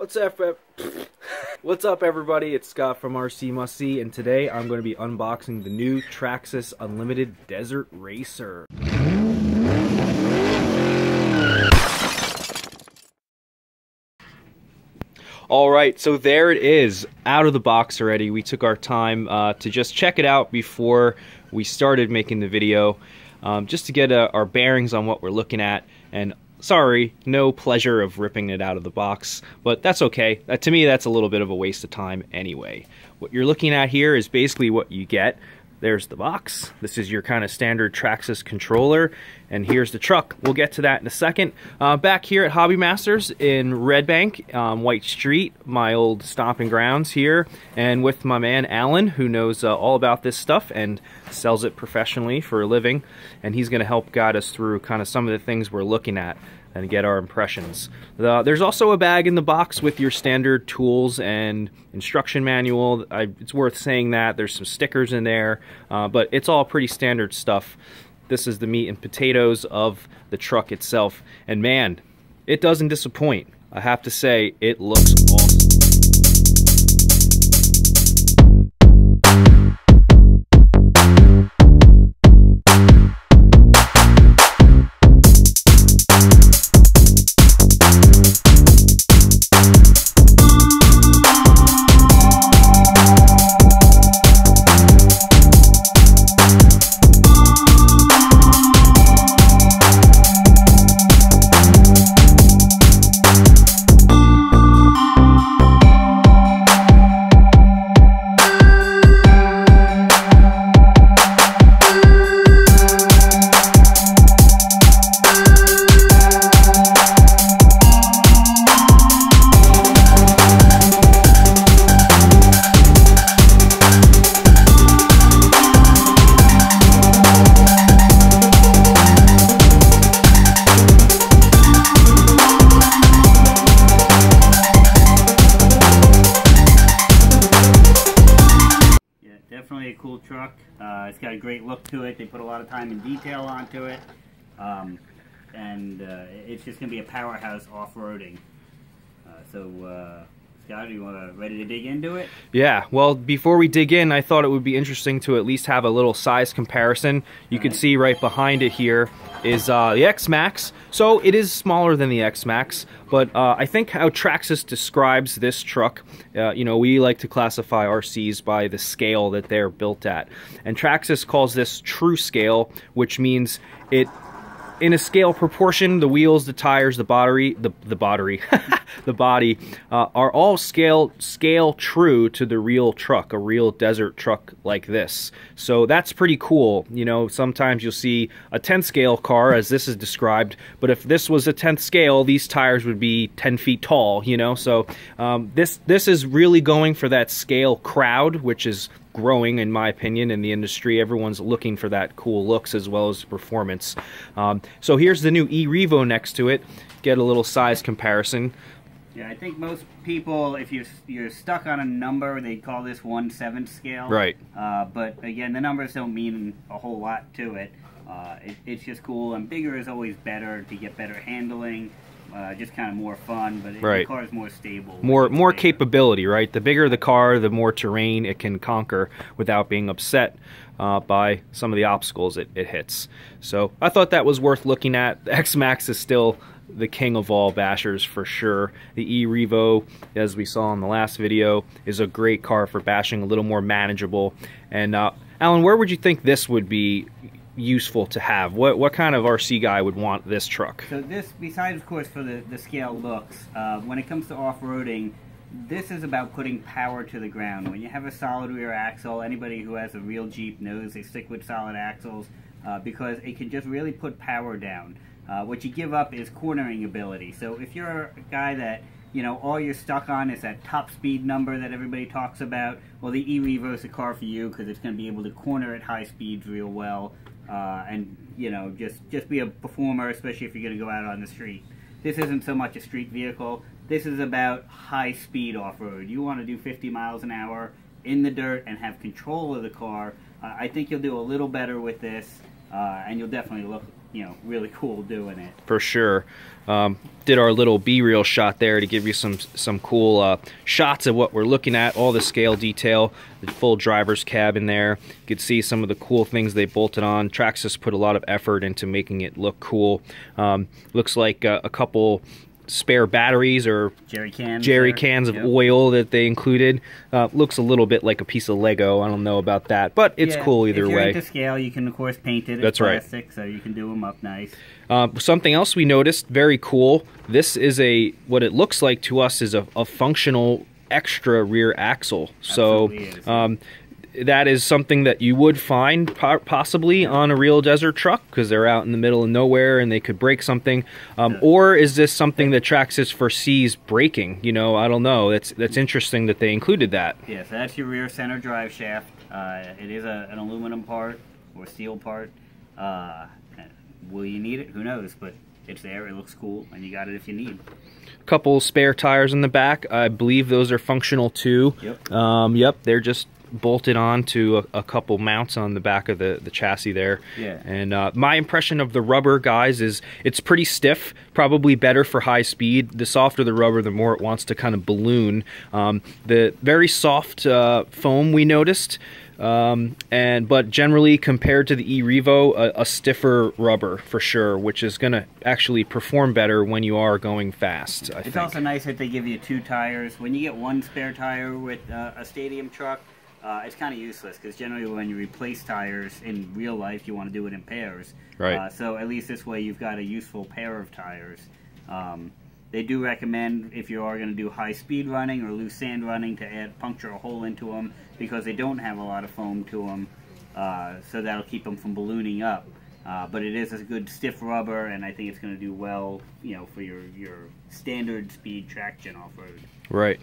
What's up, what's up, everybody? It's Scott from RC Mustsee, and today I'm going to be unboxing the new Traxxas Unlimited Desert Racer. Alright, so there it is, out of the box already. We took our time to just check it out before we started making the video, just to get our bearings on what we're looking at. And sorry, no pleasure of ripping it out of the box, but that's okay. To me, that's a little bit of a waste of time anyway. What you're looking at here is basically what you get. There's the box. This is your kind of standard Traxxas controller, and here's the truck. We'll get to that in a second. Back here at Hobby Masters in Red Bank, White Street, my old stomping grounds here, and with my man Alan, who knows all about this stuff and sells it professionally for a living, and he's going to help guide us through kind of some of the things we're looking at and get our impressions. There's also a bag in the box with your standard tools and instruction manual. It's worth saying that. There's some stickers in there, but it's all pretty standard stuff. This is the meat and potatoes of the truck itself, and man, it doesn't disappoint. I have to say, it looks awesome. Definitely a cool truck. It's got a great look to it. They put a lot of time and detail onto it, and it's just going to be a powerhouse off-roading. Scott, you ready to dig into it? Yeah, well, before we dig in, I thought it would be interesting to at least have a little size comparison. You can see right behind it here is the X-Max. So it is smaller than the X-Max, but I think how Traxxas describes this truck, you know, we like to classify RCs by the scale that they're built at. And Traxxas calls this true scale, which means it, in a scale proportion, the wheels, the tires, the body, the body are all scale true to the real truck, a real desert truck like this. So that's pretty cool. You know, sometimes you'll see a 10th scale car as this is described, but if this was a 10th scale, these tires would be 10 feet tall, you know. So this is really going for that scale crowd, which is growing, in my opinion, in the industry. Everyone's looking for that cool looks as well as performance. So here's the new e-Revo next to it. Get a little size comparison. Yeah, I think most people, if you're stuck on a number, they call this 1/7 scale. Right. But again, the numbers don't mean a whole lot to it. It's just cool, and bigger is always better to get better handling. Just kind of more fun, but the car is more stable. More capability, right? The bigger the car, the more terrain it can conquer without being upset by some of the obstacles it hits. So I thought that was worth looking at. The X-Max is still the king of all bashers for sure. The e-Revo, as we saw in the last video, is a great car for bashing, a little more manageable. And Alan, where would you think this would be useful to have? What kind of RC guy would want this truck? So this, besides of course for the scale looks, when it comes to off-roading, this is about putting power to the ground. When you have a solid rear axle, anybody who has a real Jeep knows they stick with solid axles because it can just really put power down. What you give up is cornering ability. So if you're a guy that, you know, all you're stuck on is that top speed number that everybody talks about, well, the e-Revo is the car for you because it's going to be able to corner at high speeds real well. And you know, just be a performer, especially if you're going to go out on the street. This isn't so much a street vehicle. This is about high speed off-road. You want to do 50 miles an hour in the dirt and have control of the car. I think you'll do a little better with this, and you'll definitely look really cool doing it. For sure. Did our little B-reel shot there to give you some cool shots of what we're looking at, all the scale detail, the full driver's cab in there. You could see some of the cool things they bolted on. Traxxas put a lot of effort into making it look cool. Looks like a couple spare batteries or jerry cans of oil that they included. Looks a little bit like a piece of Lego. I don't know about that, but it's cool either way. If you're into scale, you can of course paint it. It's plastic, so you can do them up nice. Something else we noticed, very cool. This is what it looks like to us is a functional extra rear axle. So that is something that you would find possibly on a real desert truck because they're out in the middle of nowhere and they could break something. Or is this something that Traxxas foresees breaking? I don't know. That's interesting that they included that. Yeah, so that's your rear center drive shaft. It is an aluminum part or steel part. Will you need it? Who knows? But it's there. It looks cool, and you got it if you need. Couple spare tires in the back. I believe those are functional too. Yep. Yep. They're just bolted on to a couple mounts on the back of the chassis there. Yeah. And my impression of the rubber, guys, is it's pretty stiff, probably better for high speed. The softer the rubber, the more it wants to kind of balloon. The very soft foam we noticed, but generally compared to the e-Revo, a stiffer rubber for sure, which is going to actually perform better when you are going fast, I think. It's also nice that they give you 2 tires. When you get one spare tire with a stadium truck, it's kind of useless because generally when you replace tires in real life, you want to do it in pairs. Right. So at least this way you've got a useful pair of tires. They do recommend if you are going to do high speed running or loose sand running to puncture a hole into them because they don't have a lot of foam to them, so that'll keep them from ballooning up. But it is a good stiff rubber, and I think it's going to do well, for your standard speed traction off-road. Right.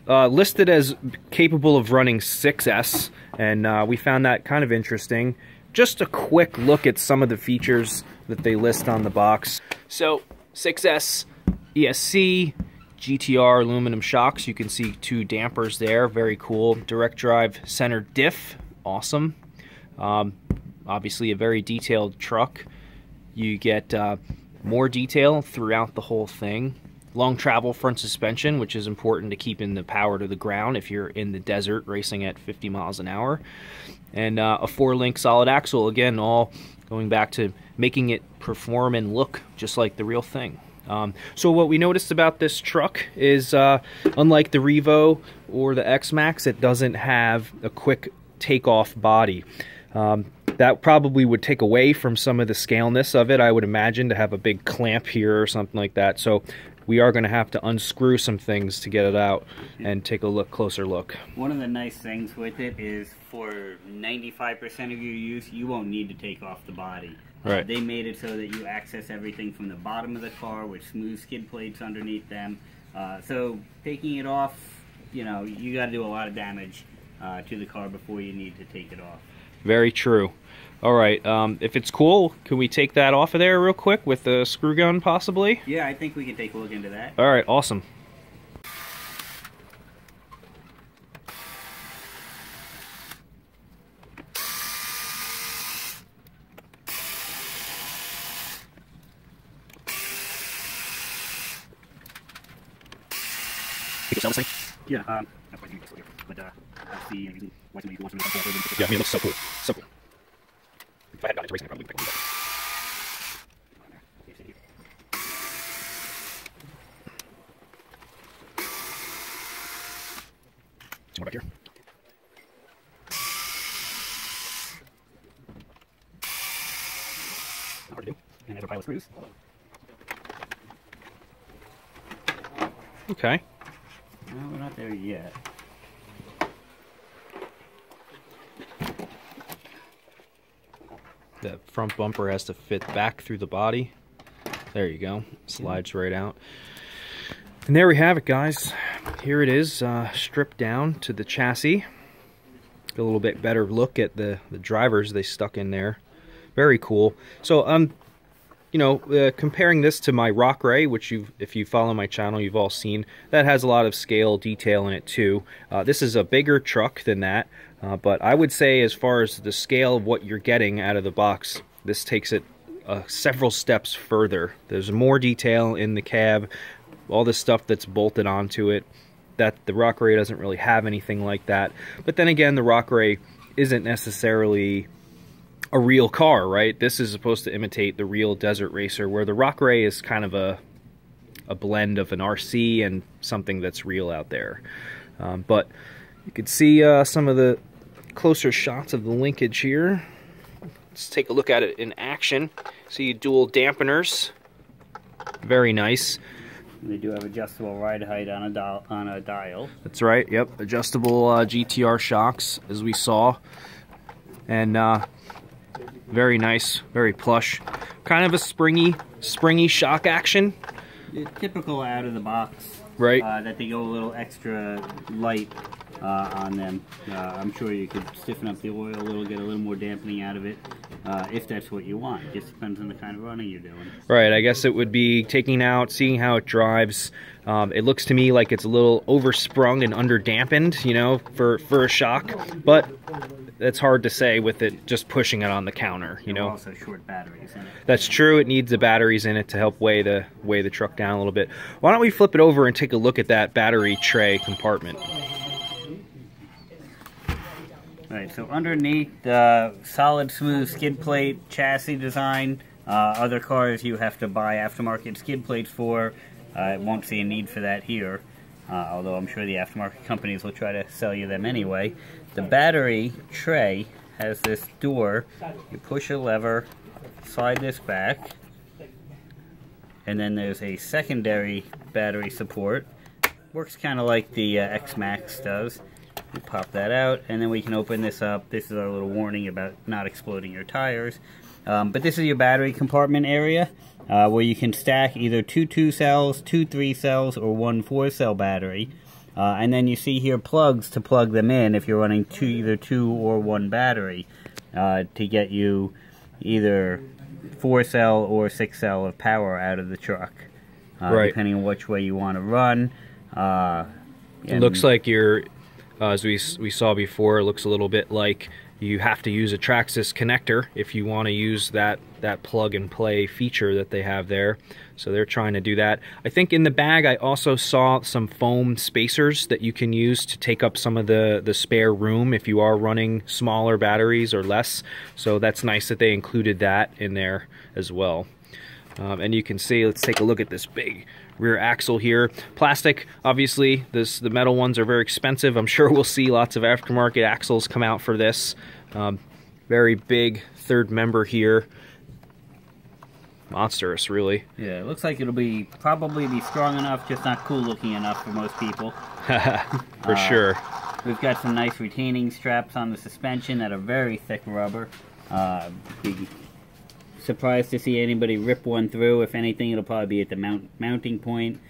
Listed as capable of running 6S, and we found that kind of interesting. Just a quick look at some of the features that they list on the box. So 6S ESC, GTR aluminum shocks. You can see 2 dampers there, very cool. Direct drive center diff, awesome. Obviously a very detailed truck. You get more detail throughout the whole thing. Long travel front suspension, which is important to keeping the power to the ground if you're in the desert racing at 50 miles an hour. And a 4-link solid axle, again, all going back to making it perform and look just like the real thing. So what we noticed about this truck is, unlike the Revo or the X-Max, it doesn't have a quick takeoff body. That probably would take away from some of the scaleness of it, I would imagine, to have a big clamp here or something like that. So we are going to have to unscrew some things to get it out and take a closer look. One of the nice things with it is for 95% of your use, you won't need to take off the body. Right. They made it so that you access everything from the bottom of the car with smooth skid plates underneath them. So taking it off, you got to do a lot of damage to the car before you need to take it off. Very true. All right, if it's cool, can we take that off of there real quick with the screw gun, possibly? Yeah, I think we can take a look into that. All right, awesome. Yeah, that's why you need but let's see, yeah, I mean, it looks so cool. So cool. If I had gotten into racing, I probably would pick it up. Some more back here. Not hard to do. And there's a pile of screws. Okay. No, we're not there yet. The front bumper has to fit back through the body. There you go. Slides right out. And there we have it, guys. Here it is, stripped down to the chassis. A little bit better look at the drivers they stuck in there. Very cool. So, comparing this to my Rock Ray, which if you follow my channel, you've all seen, that has a lot of scale detail in it too. This is a bigger truck than that, but I would say as far as the scale of what you're getting out of the box, this takes it several steps further. There's more detail in the cab, all this stuff that's bolted onto it, that the Rockaway doesn't really have anything like that. But then again, the Rockaway isn't necessarily a real car, right? This is supposed to imitate the real desert racer, where the Rockaway is kind of a blend of an RC and something that's real out there. But you can see some of the closer shots of the linkage here. Let's take a look at it in action. See dual dampeners, very nice. They do have adjustable ride height on a dial. That's right, yep. Adjustable GTR shocks, as we saw. And very nice, very plush. Kind of a springy shock action. Typical out of the box. Right. That they go a little extra light on them. I'm sure you could stiffen up the oil a little, get a little more dampening out of it, if that's what you want. It just depends on the kind of running you're doing. Right, I guess it would be taking out, seeing how it drives. It looks to me like it's a little oversprung and under-dampened, you know, for a shock, but it's hard to say with it just pushing it on the counter, you know. Also short batteries in it. That's true. It needs the batteries in it to help weigh the truck down a little bit. Why don't we flip it over and take a look at that battery tray compartment? Right, so underneath, solid smooth skid plate chassis design. Other cars you have to buy aftermarket skid plates for. I won't see a need for that here, although I'm sure the aftermarket companies will try to sell you them anyway. The battery tray has this door. You push a lever, slide this back, and then there's a secondary battery support. Works kind of like the X-Max does. We pop that out, and then we can open this up. This is our little warning about not exploding your tires. But this is your battery compartment area, where you can stack either 2 2-cells, 2 3-cells, or 1 4-cell battery. And then you see here plugs to plug them in if you're running either 2 or 1 battery, to get you either 4-cell or 6-cell of power out of the truck, right, depending on which way you want to run. It looks like you're, as we saw before, it looks a little bit like you have to use a Traxxas connector if you want to use that plug and play feature that they have there. So they're trying to do that. I think in the bag I also saw some foam spacers that you can use to take up some of the spare room if you are running smaller batteries or less. So that's nice that they included that in there as well. And you can see, let's take a look at this big rear axle here. Plastic, obviously, the metal ones are very expensive. I'm sure we'll see lots of aftermarket axles come out for this. Very big third member here. Monstrous, really. Yeah, it looks like it'll probably be strong enough, just not cool looking enough for most people. For sure. We've got some nice retaining straps on the suspension that are very thick rubber. Be surprised to see anybody rip one through. If anything, it'll probably be at the mounting point.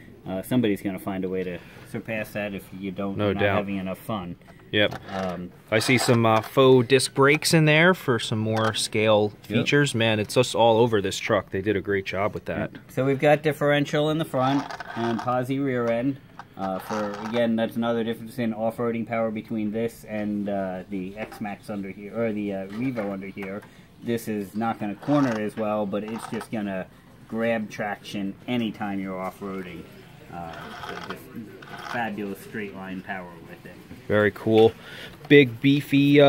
Somebody's going to find a way to surpass that if you don't. No doubt. Having enough fun. Yep. I see some faux disc brakes in there for some more scale features. Man, it's just all over this truck. They did a great job with that. So we've got differential in the front and posi rear end. Again, that's another difference in off-roading power between this and the X-Max under here, or the Revo under here. This is not going to corner as well, but it's just going to grab traction anytime you're off-roading. So just fabulous straight line power with it. Very cool. Big beefy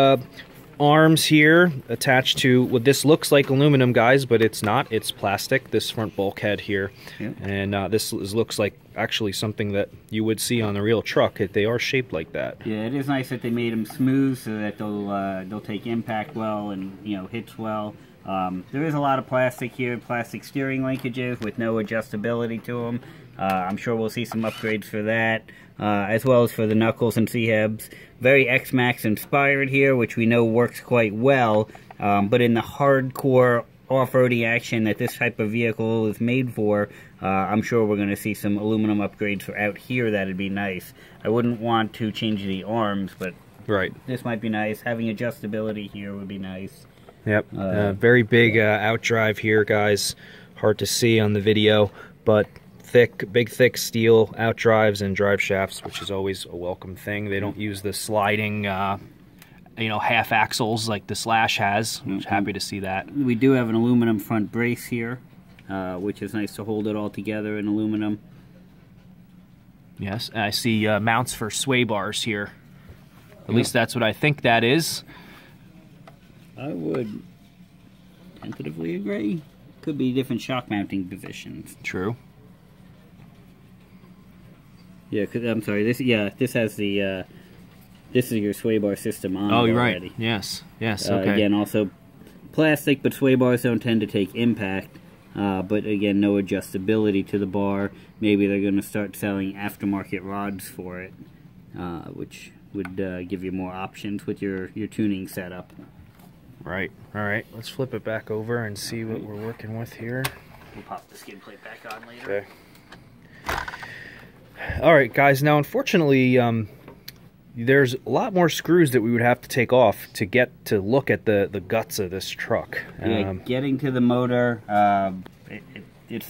arms here attached to what this looks like aluminum, guys, but it's not. It's plastic, this front bulkhead here. Yeah. And this looks like actually something that you would see on a real truck. They are shaped like that. Yeah, it is nice that they made them smooth so that they'll take impact well and, you know, hits well. There is a lot of plastic here, plastic steering linkages with no adjustability to them. I'm sure we'll see some upgrades for that, as well as for the knuckles and C-hubs. Very X-Max inspired here, which we know works quite well, but in the hardcore off-roading action that this type of vehicle is made for, I'm sure we're going to see some aluminum upgrades for out here. That'd be nice. I wouldn't want to change the arms, but right, this might be nice. Having adjustability here would be nice. Yep, very big outdrive here, guys. Hard to see on the video, but big thick steel outdrives and drive shafts, which is always a welcome thing. They don't use the sliding you know, half axles like the Slash has. I'm happy to see that. We do have an aluminum front brace here, which is nice to hold it all together in aluminum. Yes, I see mounts for sway bars here. At least that's what I think that is. I would tentatively agree. Could be different shock mounting positions. True. Yeah, I'm sorry. This has the this is your sway bar system on. Oh, you're already. right. Yes, yes. Okay. Again, also plastic, but sway bars don't tend to take impact. But again, no adjustability to the bar. Maybe they're going to start selling aftermarket rods for it, which would give you more options with your tuning setup. Right. All right. Let's flip it back over and see what we're working with here. We'll pop the skid plate back on later. Okay. All right, guys. Now, unfortunately, there's a lot more screws that we would have to take off to get to look at the guts of this truck. Yeah, getting to the motor, it's.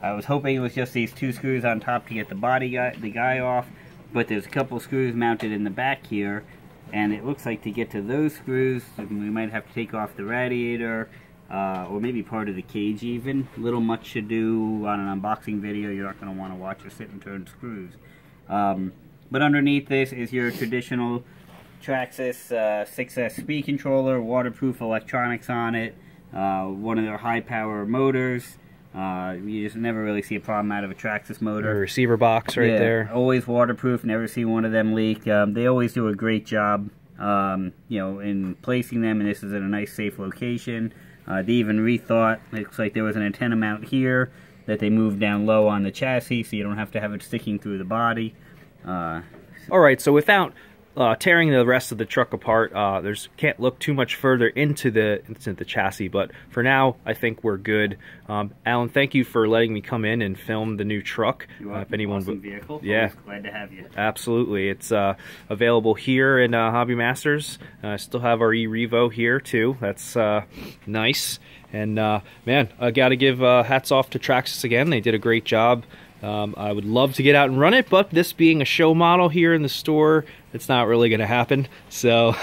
I was hoping it was just these 2 screws on top to get the guy off, but there's a couple screws mounted in the back here, and it looks like to get to those screws, we might have to take off the radiator, or maybe part of the cage even. A little much to do on an unboxing video. You're not going to want to watch us sit and turn screws. But underneath this is your traditional Traxxas 6S speed controller, waterproof electronics on it, one of their high power motors. You just never really see a problem out of a Traxxas motor. A receiver box right there. Always waterproof, never see one of them leak. They always do a great job, you know, in placing them, and this is in a nice safe location. They even rethought, it looks like there was an antenna mount here that they moved down low on the chassis, so you don't have to have it sticking through the body. Alright, so without tearing the rest of the truck apart, can't look too much further into the chassis, but for now I think we're good. Alan, thank you for letting me come in and film the new truck. You're welcome. If anyone Awesome vehicle. Yeah, Always glad to have you. Absolutely. It's available here in Hobby Masters. Still have our e-Revo here too. That's nice. And man, I gotta give hats off to Traxxas again. They did a great job. I would love to get out and run it, but this being a show model here in the store, it's not really going to happen. So,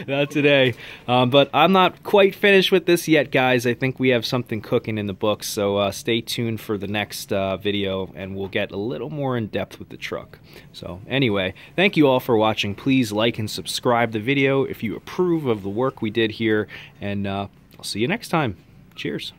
not today. But I'm not quite finished with this yet, guys. I think we have something cooking in the books. So stay tuned for the next video, and we'll get a little more in depth with the truck. So anyway, thank you all for watching. Please like and subscribe the video if you approve of the work we did here, and I'll see you next time. Cheers.